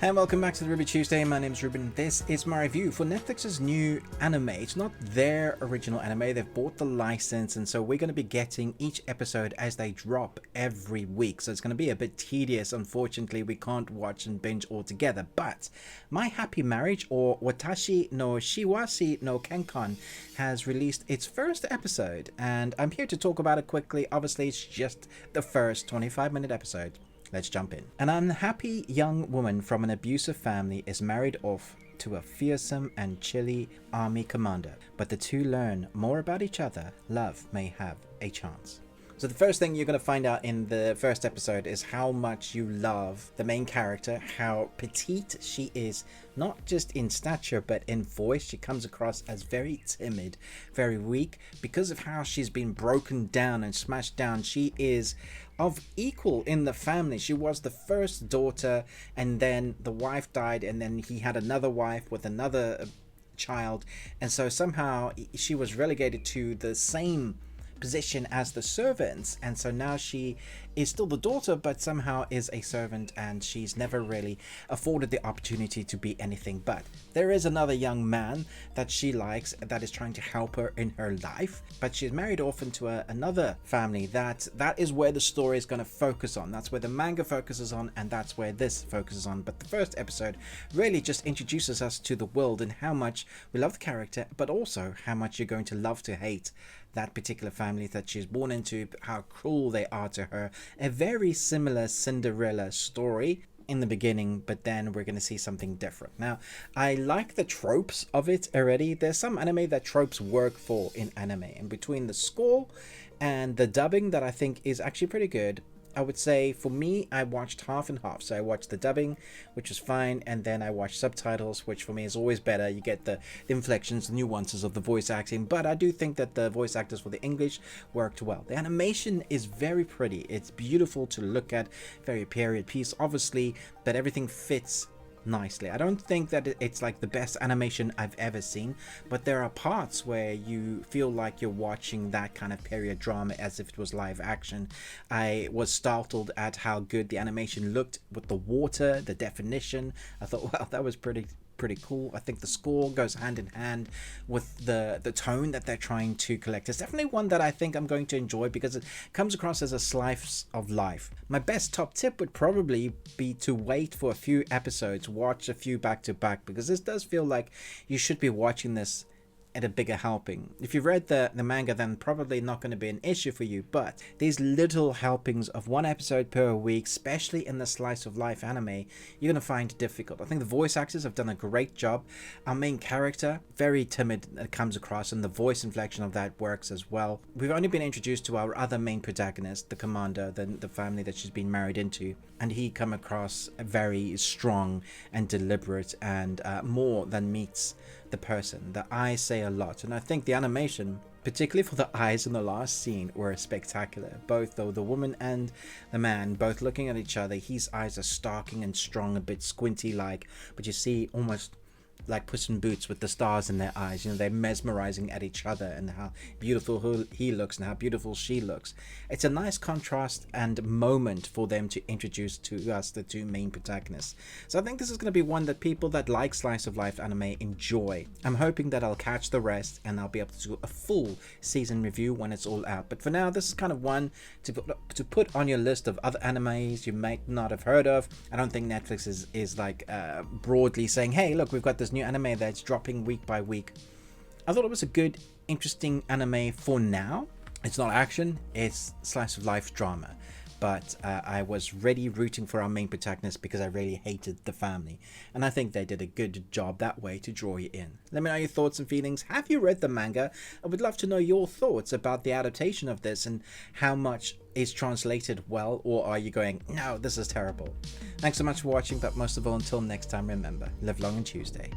And welcome back to the Ruby Tuesday. My name is Ruben. This is my review for Netflix's new anime. It's not their original anime. They've bought the license, and so we're going to be getting each episode as they drop every week. So it's going to be a bit tedious. Unfortunately, we can't watch and binge all together. But My Happy Marriage, or Watashi no Shiawase no Kekkon, has released its first episode, and I'm here to talk about it quickly. Obviously, it's just the first 25-minute episode. Let's jump in. An unhappy young woman from an abusive family is married off to a fearsome and chilly army commander, but the two learn more about each other. Love may have a chance. So the first thing you're going to find out in the first episode is how much you love the main character, how petite she is, not just in stature but in voice. She comes across as very timid, very weak. Because of how she's been broken down and smashed down, she is of equal in the family. She was the first daughter, and then the wife died, and then he had another wife with another child, and so somehow she was relegated to the same position as the servants, and so now she is still the daughter but somehow is a servant, and she's never really afforded the opportunity to be anything but. There is another young man that she likes that is trying to help her in her life, but she's married off into another family. That is where the story is going to focus on. That's where the manga focuses on, and that's where this focuses on. But the first episode really just introduces us to the world and how much we love the character, but also how much you're going to love to hate that particular family that she's born into, how cruel they are to her. A very similar Cinderella story in the beginning, but then we're going to see something different. Now, I like the tropes of it already. There's some anime that tropes work for in anime, and between the score and the dubbing that I think is actually pretty good, I would say for me, I watched half and half. So I watched the dubbing, which was fine, and then I watched subtitles, which for me is always better. You get the inflections, the nuances of the voice acting, but I do think that the voice actors for the English worked well. The animation is very pretty. It's beautiful to look at, very period piece, obviously, but everything fits nicely. I don't think that it's like the best animation I've ever seen, but there are parts where you feel like you're watching that kind of period drama as if it was live action. I was startled at how good the animation looked with the water, the definition. I thought, wow, that was pretty cool. I think the score goes hand in hand with the tone that they're trying to collect. It's definitely one that I think I'm going to enjoy because it comes across as a slice of life. My best top tip would probably be to wait for a few episodes, watch a few back to back, because this does feel like you should be watching this at a bigger helping. If you've read the manga, then probably not going to be an issue for you, but these little helpings of one episode per week, especially in the slice of life anime, you're going to find difficult. I think the voice actors have done a great job. Our main character, very timid, comes across, and the voice inflection of that works as well. We've only been introduced to our other main protagonist, the commander, the family that she's been married into, and he come across very strong and deliberate, and more than meets the person. The eyes say a lot, and I think the animation, particularly for the eyes in the last scene, were spectacular. Both though the woman and the man both looking at each other, his eyes are stalking and strong, a bit squinty like, but you see almost like Puss in Boots with the stars in their eyes. You know, they're mesmerizing at each other, and how beautiful he looks and how beautiful she looks. It's a nice contrast and moment for them to introduce to us the two main protagonists. So I think this is going to be one that people that like slice of life anime enjoy. I'm hoping that I'll catch the rest and I'll be able to do a full season review when it's all out. But for now, this is kind of one to put on your list of other animes you might not have heard of. I don't think Netflix is like broadly saying, hey, look, we've got this new anime that's dropping week by week. I thought it was a good, interesting anime for now. It's not action, it's slice of life drama, but I was really rooting for our main protagonist because I really hated the family, and I think they did a good job that way to draw you in. Let me know your thoughts and feelings. Have you read the manga? I would love to know your thoughts about the adaptation of this and how much is translated well, or are you going, no, this is terrible? Thanks so much for watching, but most of all, until next time, remember, live long and Tuesday.